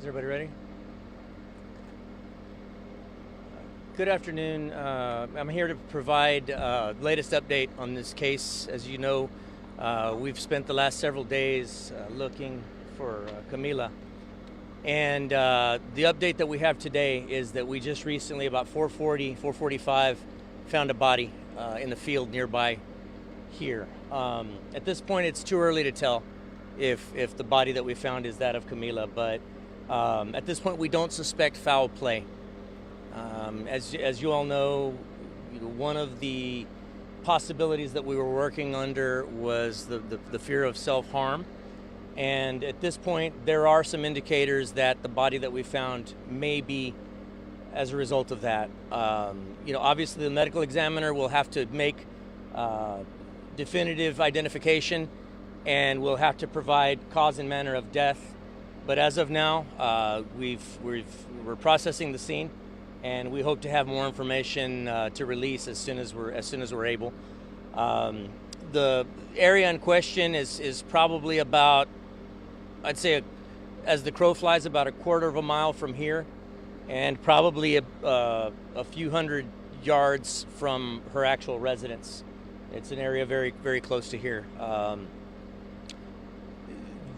Is everybody ready? Good afternoon. I'm here to provide latest update on this case. As you know, we've spent the last several days looking for Camila. And the update that we have today is that we just recently, about 4:45, found a body in the field nearby here. At this point, it's too early to tell if the body that we found is that of Camila, but at this point, we don't suspect foul play. As you all know, one of the possibilities that we were working under was the fear of self-harm. And at this point, there are some indicators that the body that we found may be as a result of that. Obviously, the medical examiner will have to make definitive identification, and we'll have to provide cause and manner of death. But as of now, we're processing the scene, and we hope to have more information to release as soon as we're able. The area in question is probably about, I'd say, as the crow flies, about a quarter of a mile from here, and probably a few hundred yards from her actual residence. It's an area very, very close to here.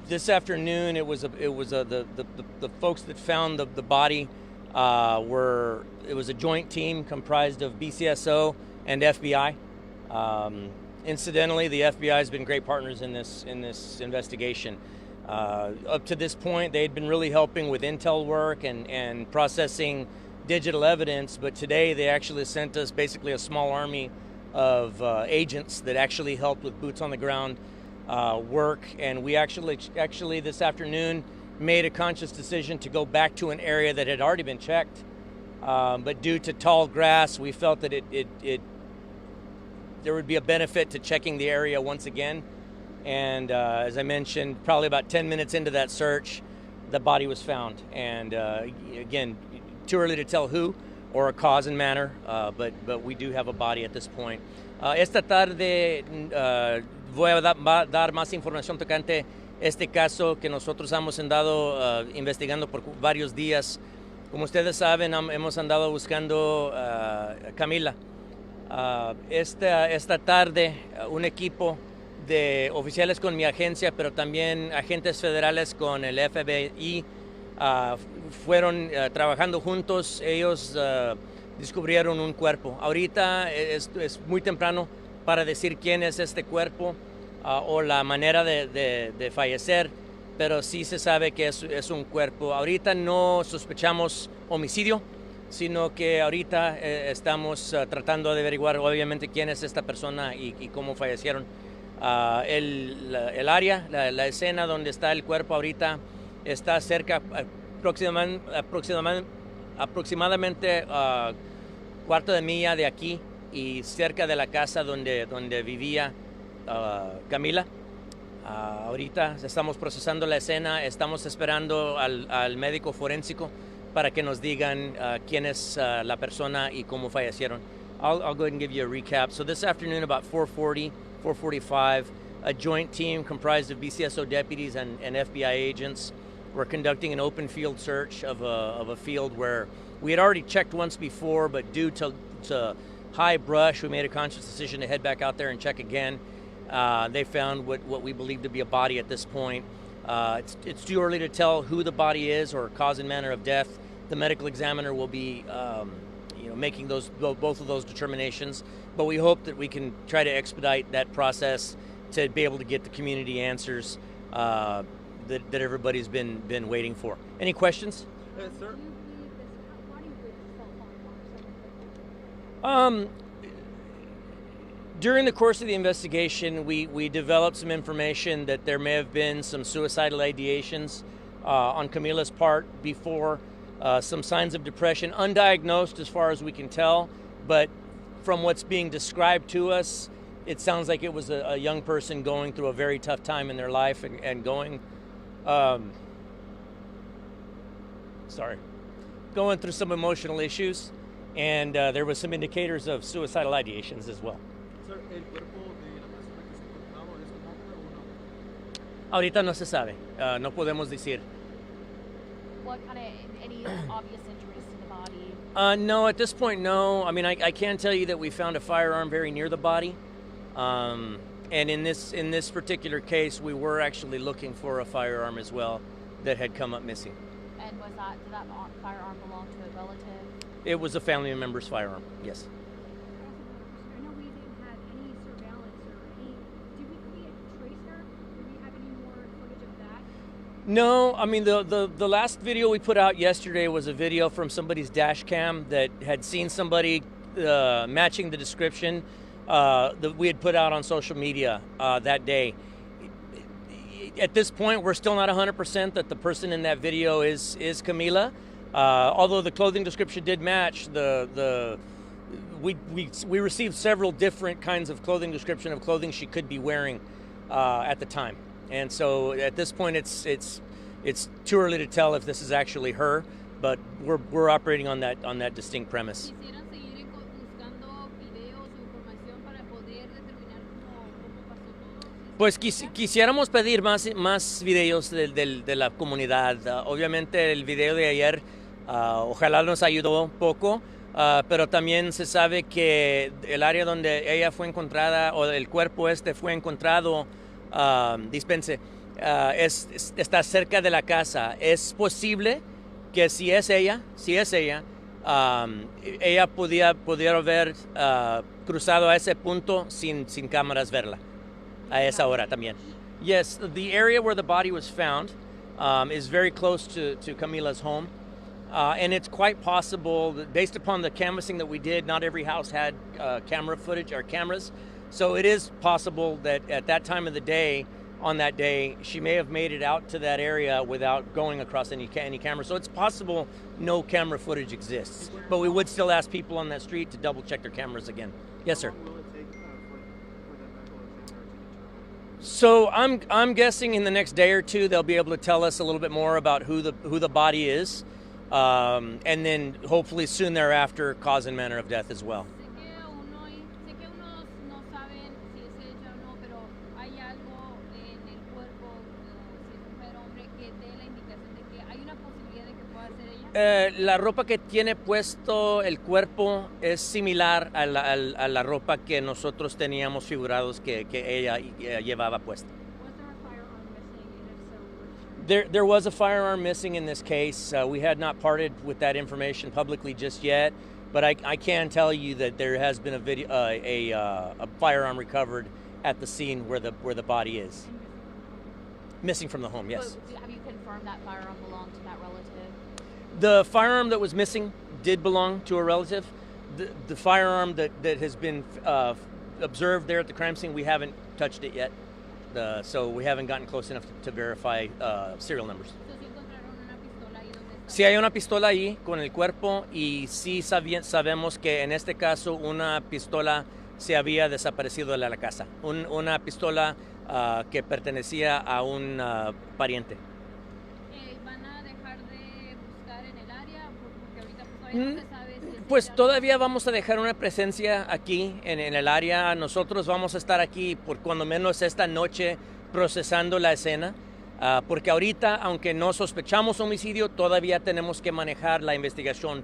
This afternoon, it was the folks that found the body it was a joint team comprised of BCSO and FBI. Incidentally, the FBI has been great partners in this investigation. Up to this point, they'd been really helping with intel work and processing digital evidence, but today they actually sent us basically a small army of agents that actually helped with boots on the ground work, and we actually this afternoon made a conscious decision to go back to an area that had already been checked, but due to tall grass, we felt that there would be a benefit to checking the area once again. And as I mentioned, probably about 10 minutes into that search, the body was found. And again, too early to tell who or a cause and manner, but we do have a body at this point. Esta tarde voy a dar más información tocante este caso que nosotros hemos andado investigando por varios días. Como ustedes saben, hemos andado buscando a Camila. Esta tarde, un equipo de oficiales con mi agencia, pero también agentes federales con el FBI, fueron trabajando juntos. Ellos descubrieron un cuerpo. Ahorita es muy temprano para decir quién es este cuerpo o la manera de fallecer, pero sí se sabe que es un cuerpo. Ahorita no sospechamos homicidio, sino que ahorita estamos tratando de averiguar obviamente quién es esta persona y cómo fallecieron. El área, la escena donde está el cuerpo ahorita está cerca, aproximadamente cuarto de milla de aquí y cerca de la casa donde vivía Camila. Ahorita estamos procesando la escena, estamos esperando al médico forénsico para que nos digan quién es la persona y cómo fallecieron. I'll go ahead and give you a recap. So this afternoon, about 4:45, a joint team comprised of BCSO deputies and FBI agents were conducting an open field search of a field where we had already checked once before, but due to high brush, we made a conscious decision to head back out there and check again. They found what we believe to be a body at this point. It's too early to tell who the body is or cause and manner of death. The medical examiner will be making both of those determinations, but we hope that we can try to expedite that process to be able to get the community answers that everybody's been waiting for. Any questions? Sir? During the course of the investigation, we developed some information that there may have been some suicidal ideations on Camila's part before, some signs of depression, undiagnosed as far as we can tell, but from what's being described to us, it sounds like it was a young person going through a very tough time in their life and going through some emotional issues, and there was some indicators of suicidal ideations as well. Sir, ¿el cuerpo de la persona que se encontraba es un hombre o no? Ahorita no se sabe, no podemos decir. What kind of, any obvious injuries to the body? No, at this point, no. I mean, I can tell you that we found a firearm very near the body. And in this particular case, we were actually looking for a firearm as well that had come up missing. And did that firearm belong to a relative? It was a family member's firearm, yes. I know we didn't have any surveillance or any. Did we trace her? Did we have any more footage of that? No, I mean the last video we put out yesterday was a video from somebody's dash cam that had seen somebody matching the description that we had put out on social media that day. At this point, we're still not 100% that the person in that video is Camila. Although the clothing description did match, we received several different kinds of clothing description of clothing she could be wearing at the time. And so at this point, it's too early to tell if this is actually her, but we're operating on that distinct premise. ¿Quisieran seguir buscando videos o información para poder determinar cómo pasó todo? Pues quisiéramos pedir más videos de la comunidad. Obviamente el video de ayer ojalá nos ayudó un poco, pero también se sabe que el área donde ella fue encontrada o el cuerpo fue encontrado, está cerca de la casa. Es posible que si es ella, ella pudiera haber cruzado a ese punto sin cámaras verla a esa hora también. Yes, the area where the body was found is very close to Camila's home. And it's quite possible that based upon the canvassing that we did, not every house had camera footage or cameras. So it is possible that at that time of the day, on that day, she may have made it out to that area without going across any camera. So it's possible no camera footage exists. But we would still ask people on that street to double check their cameras again. Yes, sir. How long will it take for the medical examiner to determine? So I'm guessing in the next day or two they'll be able to tell us a little bit more about who the body is, and then hopefully soon thereafter cause and manner of death as well. Sé que unos no saben si es ella o no, pero hay algo en el cuerpo, si es mujer o hombre, que dé la indicación de que hay una posibilidad de que pueda ser ella. La ropa que tiene puesto el cuerpo es similar a la ropa que nosotros teníamos figurados que ella llevaba puesta. Was there a firearm missing, and if so, which? There was a firearm missing in this case. We had not parted with that information publicly just yet, but I can tell you that there has been a firearm recovered at the scene where the body is. Missing from the home, yes. But have you confirmed that firearm belonged to that relative? The firearm that was missing did belong to a relative. The firearm that has been observed there at the crime scene, we haven't touched it yet. So we haven't gotten close enough to verify serial numbers. Entonces, ¿sí encontraron una pistola ahí donde está? Sí hay una pistola ahí con el cuerpo y sí sabemos que en este caso una pistola se había desaparecido de la casa. Una pistola que pertenecía a un pariente. ¿Van a dejar de buscar en el área? Porque ahorita pues todavía no se sabe si es Pues ella. todavía vamos a dejar una presencia aquí en el área. Nosotros vamos a estar aquí por cuando menos esta noche procesando la escena. Porque ahorita, aunque no sospechamos homicidio, todavía tenemos que manejar la investigación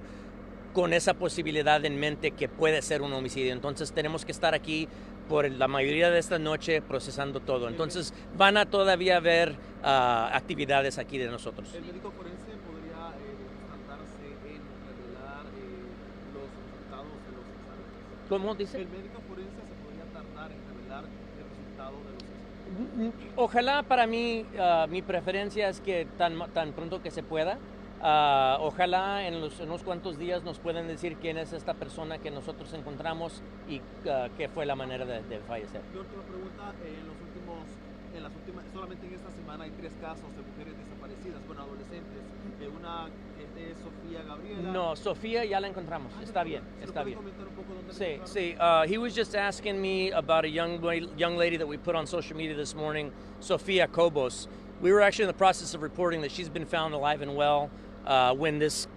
con esa posibilidad en mente que puede ser un homicidio. Entonces tenemos que estar aquí por la mayoría de esta noche procesando todo. Entonces van a todavía haber actividades aquí de nosotros. ¿El médico forense podría tratarse en revelar los resultados de los exámenes? ¿Cómo dice? ¿El médico forense se podría tardar en revelar el resultado de los exámenes? Ojalá para mí, mi preferencia es que tan pronto que se pueda. Ojalá en unos cuantos días nos puedan decir quién es esta persona que nosotros encontramos y qué fue la manera de fallecer. Mi última pregunta, solamente en esta semana hay 3 casos de mujeres desaparecidas, bueno, adolescentes. Una que es Sofía Gabriela. No, Sofía ya la encontramos. Está bien, ¿Se lo está puede bien. comentar un poco dónde la Sí, encontraron? sí. He was just asking me about a young lady that we put on social media this morning, Sofia Cobos. We were actually in the process of reporting that she's been found alive and well when this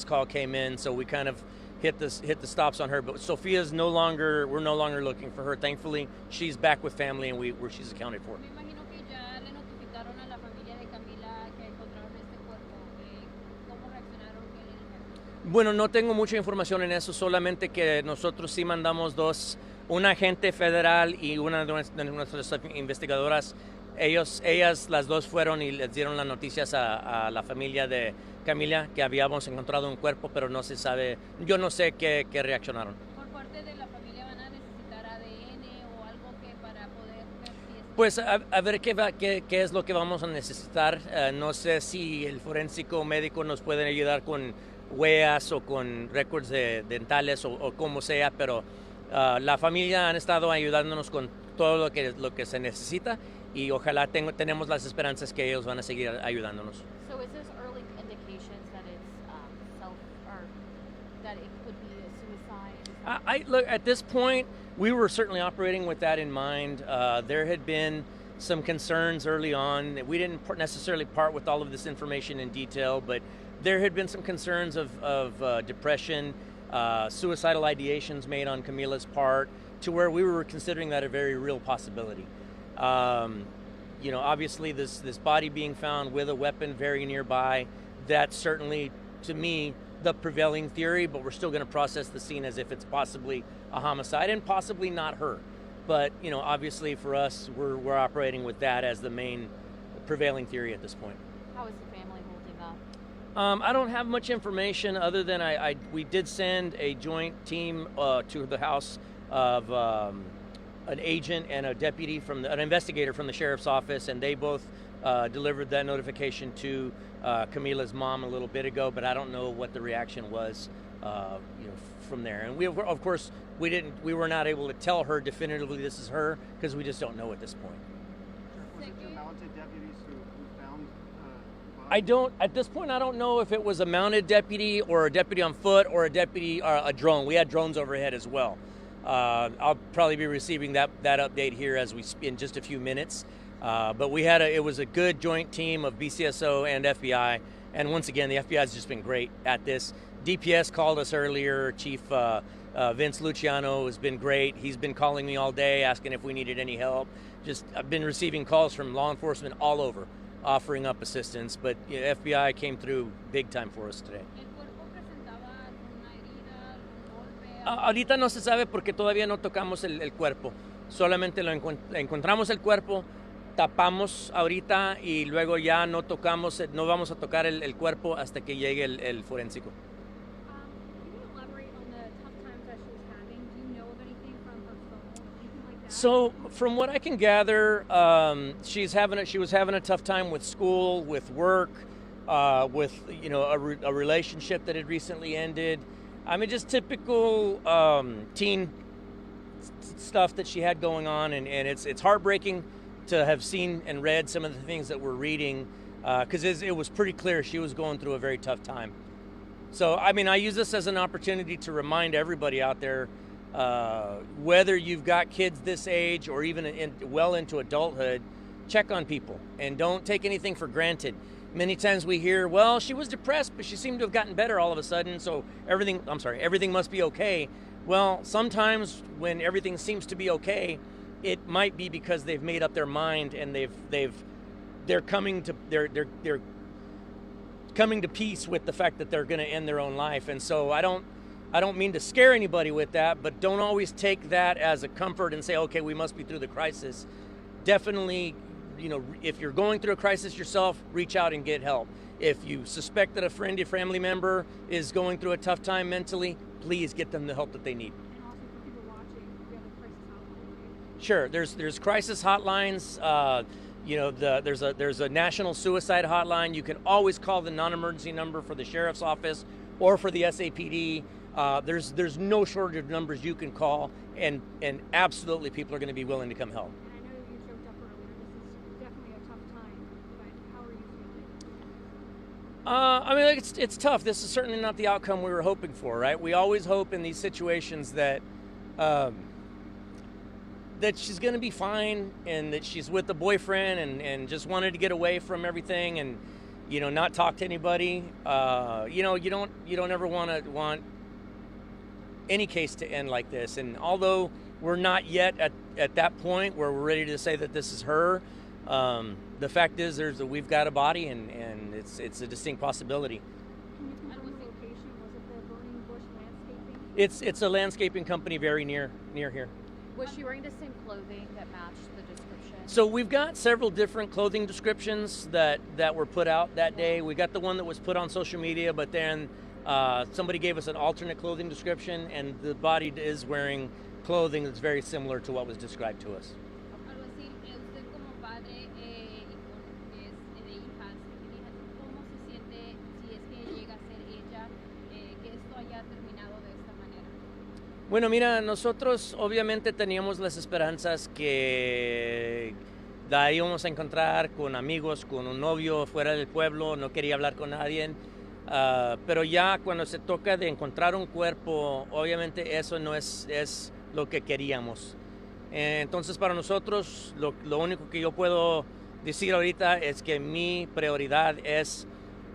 call came in, so we kind of hit the stops on her. But Sofia's we're no longer looking for her. Thankfully, she's back with family and she's accounted for. Me imagino que ya le notificaron a la familia de Camila que encontraron este cuerpo. Bueno, no tengo mucha información en eso, solamente que nosotros sí mandamos un agente federal y una de nuestras investigadoras. Ellas las dos fueron y les dieron las noticias a la familia de Camila que habíamos encontrado un cuerpo, pero no se sabe, yo no sé qué reaccionaron. Por parte de la familia van a necesitar ADN o algo que para poder ver si es... Pues a ver qué es lo que vamos a necesitar. No sé si el forénsico médico nos puede ayudar con huellas o con récords dentales o como sea, pero la familia han estado ayudándonos con todo lo que se necesita y ojalá tenemos las esperanzas que ellos van a seguir ayudándonos. So is this early indications that it's or that it could be a suicide? Look, at this point, we were certainly operating with that in mind. There had been some concerns early on. We didn't necessarily part with all of this information in detail, but there had been some concerns of depression, suicidal ideations made on Camila's part, to where we were considering that a very real possibility. Obviously this body being found with a weapon very nearby, that's certainly, to me, the prevailing theory, but we're still going to process the scene as if it's possibly a homicide and possibly not her. But, obviously for us, we're operating with that as the main prevailing theory at this point. How is the family holding up? I don't have much information other than we did send a joint team to the house of an agent and a deputy an investigator from the sheriff's office, and they both delivered that notification to Camila's mom a little bit ago, but I don't know what the reaction was, from there. And we, of course, we were not able to tell her definitively this is her because we just don't know at this point. Was it the mounted deputies who found at this point, I don't know if it was a mounted deputy or a deputy on foot or a deputy or a drone. We had drones overhead as well. I'll probably be receiving that update here in just a few minutes. But it was a good joint team of BCSO and FBI. And once again, the FBI has just been great at this. DPS called us earlier. Chief Vince Luciano has been great. He's been calling me all day, asking if we needed any help. I've been receiving calls from law enforcement all over, offering up assistance. But FBI came through big time for us today. Ahorita no se sabe porque todavía no tocamos el cuerpo. Solamente encontramos el cuerpo, tapamos ahorita y luego ya no vamos a tocar el cuerpo hasta que llegue el forénsico. Can you elaborate on the tough times that she was having? Do you know of anything from her phone, anything like that? So, from what I can gather, she was having a tough time with school, with work, with a relationship that had recently ended. I mean, just typical teen stuff that she had going on, and it's heartbreaking to have seen and read some of the things that we're reading, because it was pretty clear she was going through a very tough time. So, I mean, I use this as an opportunity to remind everybody out there, whether you've got kids this age or even well into adulthood, check on people and don't take anything for granted. Many times we hear, well, she was depressed, but she seemed to have gotten better all of a sudden, so everything must be okay. Well, sometimes when everything seems to be okay, it might be because they've made up their mind and they're coming to peace with the fact that they're going to end their own life. And so I don't mean to scare anybody with that, but don't always take that as a comfort and say, okay, we must be through the crisis. Definitely, if you're going through a crisis yourself, reach out and get help. If you suspect that a friend or family member is going through a tough time mentally, please get them the help that they need. And also for people watching, we have a crisis hotline, right? Sure, there's crisis hotlines. There's a national suicide hotline. You can always call the non-emergency number for the sheriff's office or for the SAPD. There's no shortage of numbers you can call, and absolutely people are going to be willing to come help. And I know you choked up earlier. This is definitely a tough time, but how are you feeling? I mean, it's tough. This is certainly not the outcome we were hoping for, right? We always hope in these situations that she's going to be fine and that she's with the boyfriend and just wanted to get away from everything and, not talk to anybody. You don't ever want any case to end like this. And although we're not yet at that point where we're ready to say that this is her, the fact is we've got a body and it's a distinct possibility. Can you confirm the location? Was it the It's a landscaping company very near here. Was she wearing the same clothing that matched the description? So we've got several different clothing descriptions that were put out that day. We got the one that was put on social media, but then somebody gave us an alternate clothing description, and the body is wearing clothing that's very similar to what was described to us. Algo así, usted como padre y con, de hijas, ¿cómo se siente si es que llega a ser ella que esto haya terminado de esta manera? Bueno, mira, nosotros obviamente teníamos las esperanzas que la íbamos a encontrar con amigos, con un novio fuera del pueblo, no quería hablar con nadie. Pero ya cuando se toca de encontrar un cuerpo, obviamente eso no es lo que queríamos. Entonces para nosotros lo único que yo puedo decir ahorita es que mi prioridad es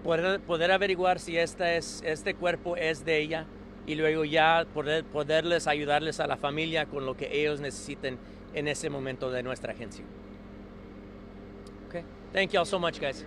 poder averiguar si este cuerpo es de ella y luego ya poderles ayudarles a la familia con lo que ellos necesiten en ese momento de nuestra agencia. Okay. Thank you all so much, guys.